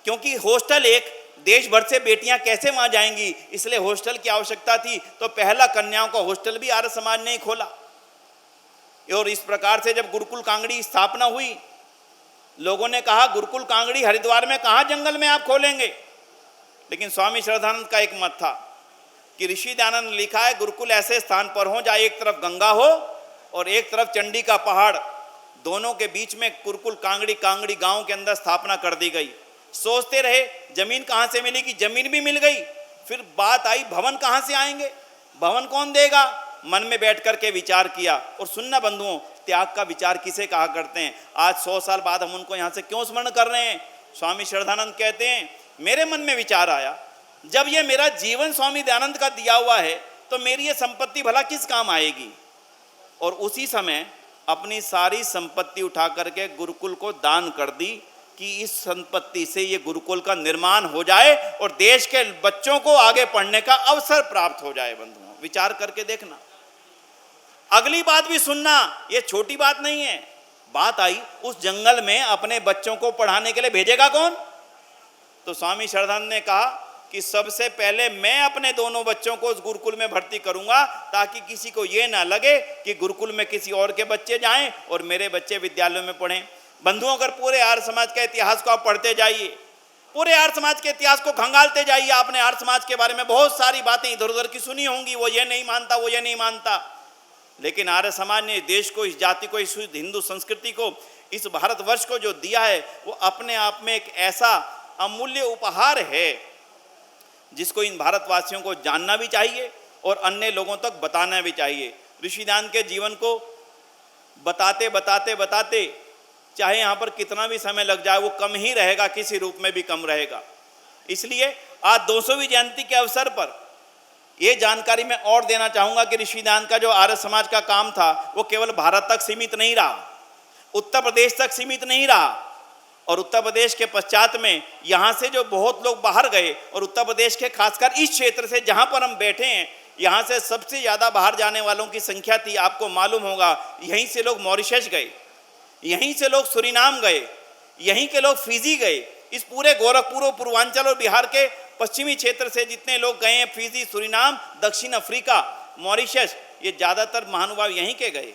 क्योंकि हॉस्टल एक देश भर से बेटियां कैसे वहां जाएंगी, इसलिए हॉस्टल की आवश्यकता थी। तो पहला कन्याओं का हॉस्टल भी आर्य समाज ने ही खोला। और इस प्रकार से जब गुरुकुल कांगड़ी की स्थापना हुई, लोगों ने कहा गुरुकुल कांगड़ी हरिद्वार में कहाँ जंगल में आप खोलेंगे, लेकिन स्वामी श्रद्धानंद का एक मत था कि ऋषि दयानंद ने लिखा है गुरुकुल ऐसे स्थान पर हो जहाँ एक तरफ गंगा हो और एक तरफ चंडी का पहाड़, दोनों के बीच में गुरुकुल कांगड़ी गांव के अंदर स्थापना कर दी गई। सोचते रहे जमीन कहाँ से मिलेगी, जमीन भी मिल गई। फिर बात आई भवन कहाँ से आएंगे, भवन कौन देगा। मन में बैठ करके विचार किया। और सुनना बंधुओं, त्याग का विचार किसे कहा करते हैं। आज 100 साल बाद हम उनको यहाँ से क्यों स्मरण कर रहे हैं। स्वामी श्रद्धानंद कहते हैं मेरे मन में विचार आया, जब ये मेरा जीवन स्वामी दयानंद का दिया हुआ है तो मेरी ये संपत्ति भला किस काम आएगी। और उसी समय अपनी सारी संपत्ति उठा करके गुरुकुल को दान कर दी कि इस संपत्ति से ये गुरुकुल का निर्माण हो जाए और देश के बच्चों को आगे पढ़ने का अवसर प्राप्त हो जाए। बंधुओं, विचार करके देखना। अगली बात भी सुनना, ये छोटी बात नहीं है। बात आई उस जंगल में अपने बच्चों को पढ़ाने के लिए भेजेगा कौन। तो स्वामी श्रद्धानंद ने कहा कि सबसे पहले मैं अपने दोनों बच्चों को उस गुरुकुल में भर्ती करूंगा, ताकि किसी को ये ना लगे कि गुरुकुल में किसी और के बच्चे जाएं और मेरे बच्चे विद्यालयों में पढ़ें। बंधुओं, अगर पूरे आर्य समाज के इतिहास को आप पढ़ते जाइए, पूरे आर्य समाज के इतिहास को खंगालते जाइए, आपने आर्य समाज के बारे में बहुत सारी बातें इधर उधर की सुनी होंगी, वो ये नहीं मानता, वो ये नहीं मानता। लेकिन आर्य समाज ने देश को, इस जाति को, इस हिंदू संस्कृति को, इस भारतवर्ष को जो दिया है वो अपने आप में एक ऐसा अमूल्य उपहार है जिसको इन भारतवासियों को जानना भी चाहिए और अन्य लोगों तक बताना भी चाहिए। ऋषि दयानंद के जीवन को बताते बताते बताते चाहे यहाँ पर कितना भी समय लग जाए वो कम ही रहेगा, किसी रूप में भी कम रहेगा। इसलिए आज 200वीं जयंती के अवसर पर ये जानकारी मैं और देना चाहूँगा कि ऋषि दयानंद का जो आर्य समाज का काम था वो केवल भारत तक सीमित नहीं रहा, उत्तर प्रदेश तक सीमित नहीं रहा। और उत्तर प्रदेश के पश्चात में यहाँ से जो बहुत लोग बाहर गए, और उत्तर प्रदेश के खासकर इस क्षेत्र से जहाँ पर हम बैठे हैं, यहाँ से सबसे ज़्यादा बाहर जाने वालों की संख्या थी। आपको मालूम होगा, यहीं से लोग मॉरिशस गए, यहीं से लोग सूरीनाम गए, यहीं के लोग फिजी गए। इस पूरे गोरखपुर और पूर्वांचल और बिहार के पश्चिमी क्षेत्र से जितने लोग गए हैं, फिजी, सूरीनाम, दक्षिण अफ्रीका, मॉरिशस, ये ज़्यादातर महानुभाव यहीं के गए।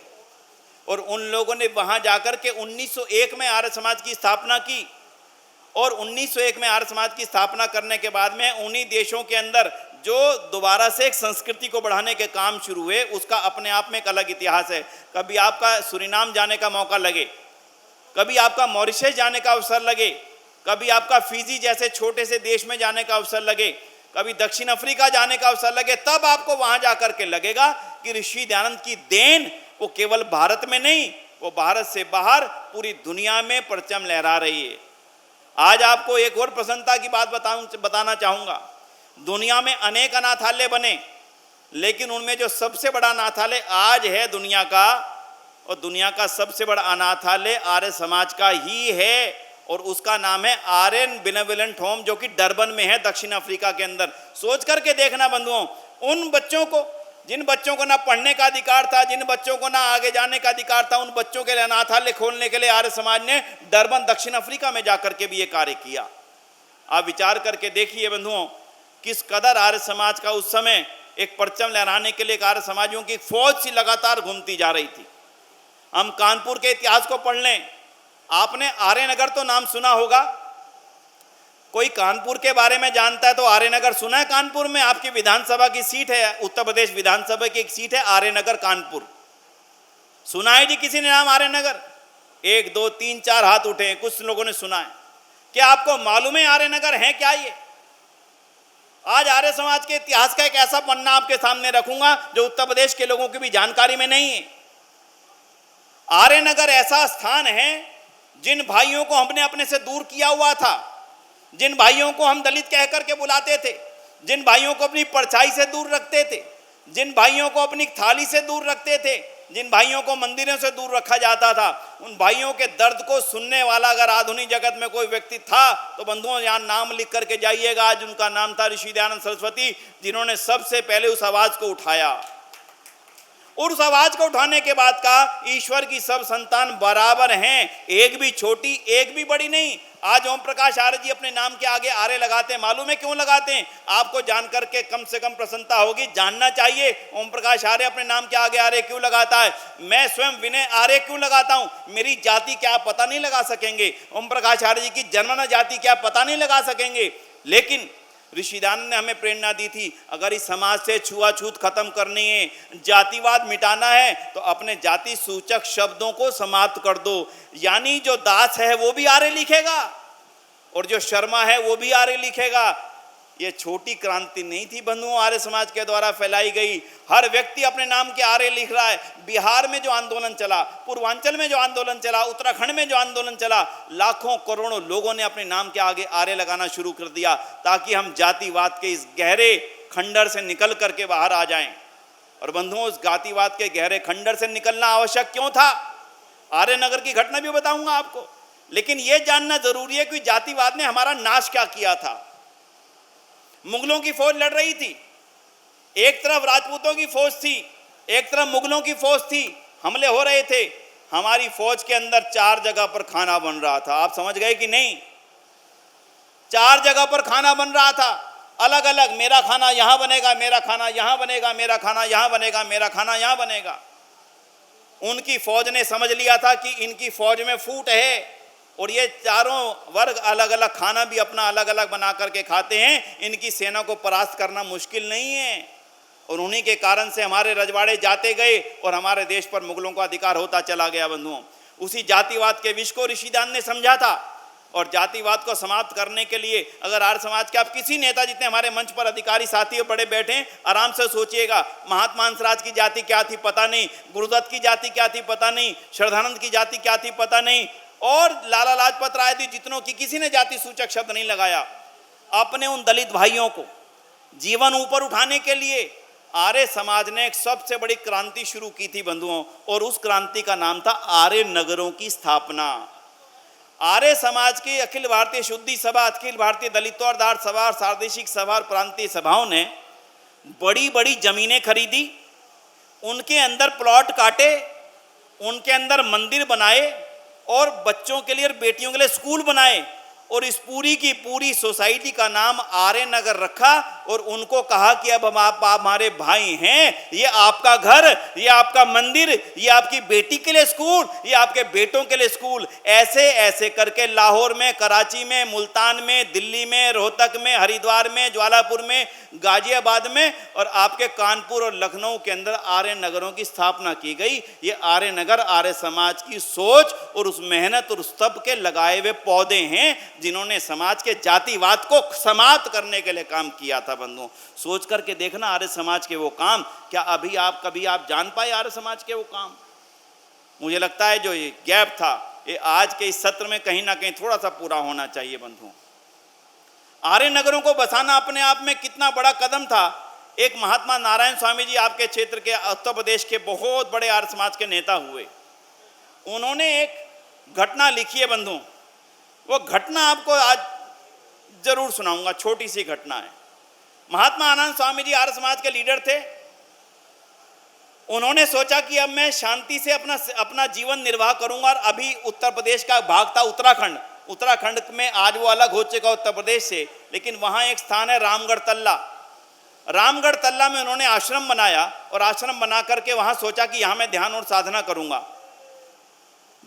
और उन लोगों ने वहाँ जाकर के 1901 में आर्य समाज की स्थापना की। और 1901 में आर्य समाज की स्थापना करने के बाद में उन्हीं देशों के अंदर जो दोबारा से एक संस्कृति को बढ़ाने के काम शुरू हुए, उसका अपने आप में एक अलग इतिहास है। कभी आपका सूरीनाम जाने का मौका लगे, कभी आपका मॉरिशस जाने का अवसर लगे, कभी आपका फिजी जैसे छोटे से देश में जाने का अवसर लगे, कभी दक्षिण अफ्रीका जाने का अवसर लगे, तब आपको वहाँ जाकर के लगेगा कि ऋषि दयानंद की देन वो केवल भारत में नहीं, वो भारत से बाहर पूरी दुनिया में परचम लहरा रही है। आज आपको एक और प्रसन्नता की बात बताना चाहूँगा। दुनिया में अनेक अनाथालय बने, लेकिन उनमें जो सबसे बड़ा अनाथालय आज है दुनिया का, और दुनिया का सबसे बड़ा अनाथालय आर्य समाज का ही है। और उसका नाम है आर्यन बेनेवोलेंट होम, जो कि डरबन में है, दक्षिण अफ्रीका के अंदर। सोच करके देखना बंधुओं, उन बच्चों को, जिन बच्चों को ना पढ़ने का अधिकार था, जिन बच्चों को ना आगे जाने का अधिकार था, उन बच्चों के लिए अनाथालय खोलने के लिए आर्य समाज ने डरबन, दक्षिण अफ्रीका में जाकर के भी ये कार्य किया। आप विचार करके देखिए बंधुओं, किस कदर आर्य समाज का उस समय एक परचम लहराने के लिए आर्य समाजियों की फौज सी लगातार घूमती जा रही थी। हम कानपुर के इतिहास को पढ़ लें, आपने आर्यनगर तो नाम सुना होगा, कोई कानपुर के बारे में जानता है तो आर्यनगर सुना है। कानपुर में आपकी विधानसभा की सीट है, उत्तर प्रदेश विधानसभा की एक सीट है आर्यनगर कानपुर। सुना है जी किसी ने नाम आर्यनगर? 1 2 3 4 हाथ उठे हैं, कुछ लोगों ने सुना है। क्या आपको मालूम है आर्यनगर है क्या? ये आज आर्य समाज के इतिहास का एक ऐसा पन्ना आपके सामने रखूंगा जो उत्तर प्रदेश के लोगों की भी जानकारी में नहीं है। आर्यनगर ऐसा स्थान है जिन भाइयों को हमने अपने से दूर किया हुआ था, जिन भाइयों को हम दलित कह करके बुलाते थे, जिन भाइयों को अपनी परछाई से दूर रखते थे, जिन भाइयों को अपनी थाली से दूर रखते थे, जिन भाइयों को मंदिरों से दूर रखा जाता था, उन भाइयों के दर्द को सुनने वाला अगर आधुनिक जगत में कोई व्यक्ति था तो बंधुओं यहाँ नाम लिख करके जाइएगा। आज उनका नाम था ऋषि दयानंद सरस्वती, जिन्होंने सबसे पहले उस आवाज को उठाया। और उस आवाज को उठाने के बाद कहा ईश्वर की सब संतान बराबर हैं, एक भी छोटी एक भी बड़ी नहीं। आज ओम प्रकाश आर्य जी अपने नाम के आगे आर्य लगाते हैं, मालूम है क्यों लगाते हैं? आपको जानकर के कम से कम प्रसन्नता होगी, जानना चाहिए ओम प्रकाश आर्य अपने नाम के आगे आर्य क्यों लगाता है। मैं स्वयं विनय आर्य क्यों लगाता हूं? मेरी जाति क्या आप पता नहीं लगा सकेंगे, ओम प्रकाश आर्य जी की जन्मना जाति क्या पता नहीं लगा सकेंगे, लेकिन ऋषिदानंद ने हमें प्रेरणा दी थी, अगर इस समाज से छुआछूत खत्म करनी है, जातिवाद मिटाना है, तो अपने जाति सूचक शब्दों को समाप्त कर दो। यानी जो दास है वो भी आर्य लिखेगा और जो शर्मा है वो भी आर्य लिखेगा। ये छोटी क्रांति नहीं थी बंधुओं, आर्य समाज के द्वारा फैलाई गई। हर व्यक्ति अपने नाम के आर्य लिख रहा है। बिहार में जो आंदोलन चला, पूर्वांचल में जो आंदोलन चला, उत्तराखंड में जो आंदोलन चला, लाखों करोड़ों लोगों ने अपने नाम के आगे आर्य लगाना शुरू कर दिया, ताकि हम जातिवाद के इस गहरे खंडर से निकल करके बाहर आ जाएं। और बंधुओं, उस जातिवाद के गहरे खंडर से निकलना आवश्यक क्यों था, आर्यनगर की घटना भी बताऊंगा आपको, लेकिन यह जानना जरूरी है कि जातिवाद ने हमारा नाश क्या किया था। मुगलों की फौज लड़ रही थी, एक तरफ राजपूतों की फौज थी, एक तरफ मुगलों की फौज थी, हमले हो रहे थे। हमारी फौज के अंदर 4 जगह पर खाना बन रहा था, आप समझ गए कि नहीं? 4 जगह पर खाना बन रहा था, अलग अलग। मेरा खाना यहां बनेगा, मेरा खाना यहां बनेगा, मेरा खाना यहां बनेगा, मेरा खाना यहां बनेगा। उनकी फौज ने समझ लिया था कि इनकी फौज में फूट है और ये चारों वर्ग अलग अलग खाना भी अपना अलग अलग बना करके खाते हैं, इनकी सेना को परास्त करना मुश्किल नहीं है। और उन्हीं के कारण से हमारे रजवाड़े जाते गए और हमारे देश पर मुगलों का अधिकार होता चला गया। बंधुओं, उसी जातिवाद के विष को ऋषिदान ने समझा था और जातिवाद को समाप्त करने के लिए अगर आर्य समाज के आप किसी नेता, जितने हमारे मंच पर अधिकारी साथी और बड़े बैठे हैं, आराम से सोचिएगा, महात्मा हंसराज की जाति क्या थी पता नहीं, गुरुदत्त की जाति क्या थी पता नहीं, श्रद्धानंद की जाति क्या थी पता नहीं, और लाला लाजपत राय थी, जितनों की किसी ने जाति सूचक शब्द नहीं लगाया। अपने उन दलित भाइयों को जीवन ऊपर उठाने के लिए आर्य समाज ने एक सबसे बड़ी क्रांति शुरू की थी बंधुओं, और उस क्रांति का नाम था आर्य नगरों की स्थापना। आर्य समाज की अखिल भारतीय शुद्धि सभा, अखिल भारतीय दलितोद्धार सभा, सार्वदेशिक सभा और प्रांतीय सभाओं ने बड़ी बड़ी जमीनें खरीदी, उनके अंदर प्लॉट काटे, उनके अंदर मंदिर बनाए और बच्चों के लिए और बेटियों के लिए स्कूल बनाए, और इस पूरी की पूरी सोसाइटी का नाम आर्य नगर रखा और उनको कहा कि अब हम आप हमारे भाई हैं, ये आपका घर, ये आपका मंदिर, ये आपकी बेटी के लिए स्कूल, ये आपके बेटों के लिए स्कूल। ऐसे ऐसे करके लाहौर में, कराची में, मुल्तान में, दिल्ली में, रोहतक में, हरिद्वार में, ज्वालापुर में, गाजियाबाद में और आपके कानपुर और लखनऊ के अंदर आर्य नगरों की स्थापना की गई। ये आर्य नगर आर्य समाज की सोच और उस मेहनत और उस तप के लगाए हुए पौधे हैं, जिन्होंने समाज के जातिवाद को समाप्त करने के लिए काम किया था। बंधुओं, सोच करके देखना आर्य समाज के वो काम, क्या अभी आप कभी आप जान पाए आर्य समाज के वो काम? मुझे लगता है जो ये गैप था, ये आज के इस सत्र में कहीं ना कहीं थोड़ा सा पूरा होना चाहिए। बंधुओं, आर्य नगरों को बसाना अपने आप में कितना बड़ा कदम था। एक महात्मा नारायण स्वामी जी आपके क्षेत्र के उत्तर प्रदेश के बहुत बड़े आर्य समाज के नेता हुए, उन्होंने एक घटना लिखी है बंधुओं, वो घटना आपको आज जरूर सुनाऊंगा। छोटी सी घटना है। महात्मा आनंद स्वामी जी आर्य समाज के लीडर थे। उन्होंने सोचा कि अब मैं शांति से अपना जीवन निर्वाह करूंगा। और अभी उत्तर प्रदेश का भाग था उत्तराखंड में, आज वो अलग हो चुका उत्तर प्रदेश से, लेकिन वहां एक स्थान है रामगढ़ तल्ला। रामगढ़ तल्ला में उन्होंने आश्रम बनाया और आश्रम बना करके वहां सोचा कि यहां मैं ध्यान और साधना करूंगा।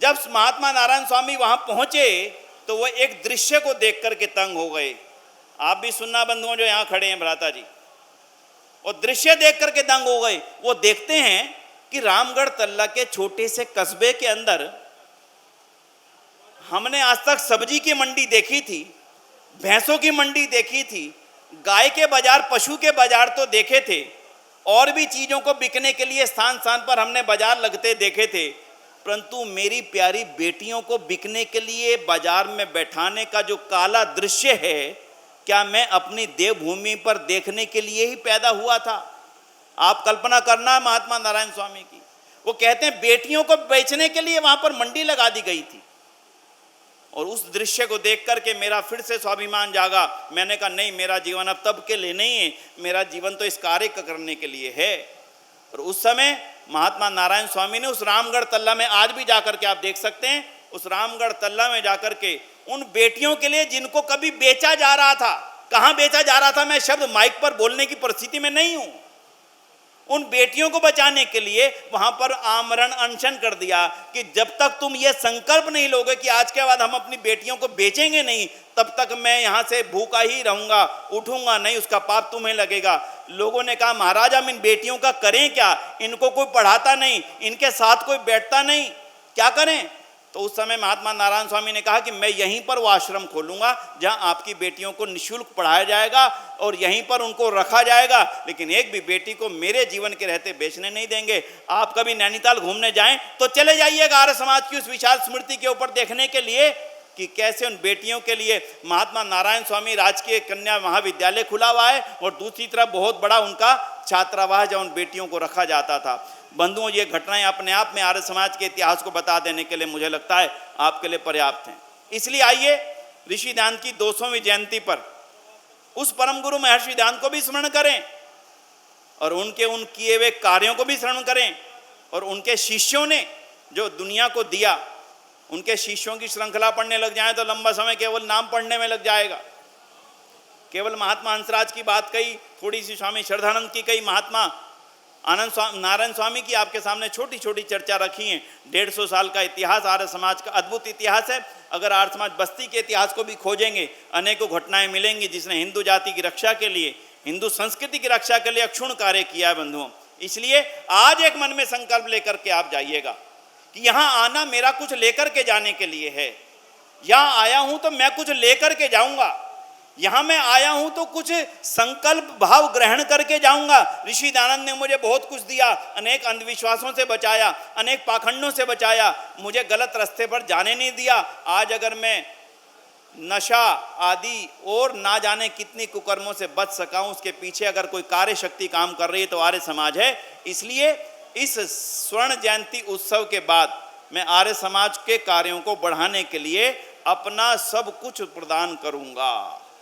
जब महात्मा नारायण स्वामी वहां पहुंचे तो वो एक दृश्य को देख करके तंग हो गए। आप भी सुनना बंधुओं जो यहाँ खड़े हैं भ्राता जी, और दृश्य देख करके दंग हो गए। वो देखते हैं कि रामगढ़ तल्ला के छोटे से कस्बे के अंदर हमने आज तक सब्जी की मंडी देखी थी, भैंसों की मंडी देखी थी, गाय के बाजार, पशु के बाजार तो देखे थे, और भी चीजों को बिकने के लिए स्थान स्थान पर हमने बाजार लगते देखे थे, परंतु मेरी प्यारी बेटियों को बिकने के लिए बाजार में बैठाने का जो काला दृश्य है, क्या मैं अपनी देवभूमि पर देखने के लिए ही पैदा हुआ था? आप कल्पना करना महात्मा नारायण स्वामी की। वो कहते हैं बेटियों को बेचने के लिए वहां पर मंडी लगा दी गई थी। और उस दृश्य को देख करके मेरा फिर से स्वाभिमान जागा। मैंने कहा नहीं, मेरा जीवन अब तब के लिए नहीं है, मेरा जीवन तो इस कार्य करने के लिए है। और उस समय महात्मा नारायण स्वामी ने उस रामगढ़ तल्ला में, आज भी जाकर के आप देख सकते हैं, उस रामगढ़ तल्ला में जाकर के उन बेटियों के लिए जिनको कभी बेचा जा रहा था, कहां बेचा जा रहा था मैं शब्द माइक पर बोलने की परिस्थिति में नहीं हूं, उन बेटियों को बचाने के लिए वहां पर आमरण अनशन कर दिया कि जब तक तुम ये संकल्प नहीं लोगे कि आज के बाद हम अपनी बेटियों को बेचेंगे नहीं, तब तक मैं यहां से भूखा ही रहूंगा, उठूंगा नहीं, उसका पाप तुम्हें लगेगा। लोगों ने कहा महाराज हम इन बेटियों का करें क्या, इनको कोई पढ़ाता नहीं, इनके साथ कोई बैठता नहीं, क्या करें। तो उस समय महात्मा नारायण स्वामी ने कहा कि मैं यहीं पर वो आश्रम खोलूंगा जहां आपकी बेटियों को निःशुल्क पढ़ाया जाएगा और यहीं पर उनको रखा जाएगा, लेकिन एक भी बेटी को मेरे जीवन के रहते बेचने नहीं देंगे। आप कभी नैनीताल घूमने जाएं तो चले जाइएगा आर्य समाज की उस विशाल स्मृति के ऊपर देखने के लिए कि कैसे उन बेटियों के लिए महात्मा नारायण स्वामी राजकीय कन्या महाविद्यालय खुला हुआ है और दूसरी तरफ बहुत बड़ा उनका छात्रावास जहाँ उन बेटियों को रखा जाता था। बंधुओं, ये घटनाएं अपने आप में आर्य समाज के इतिहास को बता देने के लिए मुझे लगता है आपके लिए पर्याप्त हैं। इसलिए आइए ऋषि दयानंद की 200वीं जयंती पर उस परम गुरु महर्षि दयानंद को भी स्मरण करें और उनके उन किए हुए कार्यों को भी स्मरण करें और उनके शिष्यों ने जो दुनिया को दिया, उनके शिष्यों की श्रृंखला पढ़ने लग जाए तो लंबा समय केवल नाम पढ़ने में लग जाएगा। केवल महात्मा हंसराज की बात कही, थोड़ी सी स्वामी श्रद्धानंद की कही, महात्मा नारायण स्वामी की आपके सामने छोटी छोटी चर्चा रखी है। 150 साल का इतिहास आर्य समाज का अद्भुत इतिहास है। अगर आर्य समाज बस्ती के इतिहास को भी खोजेंगे अनेकों घटनाएं मिलेंगी जिसने हिंदू जाति की रक्षा के लिए, हिंदू संस्कृति की रक्षा के लिए अक्षुण्ण कार्य किया है। बंधुओं, इसलिए आज एक मन में संकल्प लेकर के आप जाइएगा कि यहाँ आना मेरा कुछ लेकर के जाने के लिए है। यहाँ आया हूँ तो मैं कुछ लेकर के जाऊँगा, यहाँ मैं आया हूं तो कुछ संकल्प भाव ग्रहण करके जाऊंगा। ऋषि दयानंद ने मुझे बहुत कुछ दिया, अनेक अंधविश्वासों से बचाया, अनेक पाखंडों से बचाया, मुझे गलत रास्ते पर जाने नहीं दिया। आज अगर मैं नशा आदि और ना जाने कितनी कुकर्मों से बच सका हूं, उसके पीछे अगर कोई कार्य शक्ति काम कर रही है तो आर्य समाज है। इसलिए इस स्वर्ण जयंती उत्सव के बाद मैं आर्य समाज के कार्यों को बढ़ाने के लिए अपना सब कुछ प्रदान करूंगा।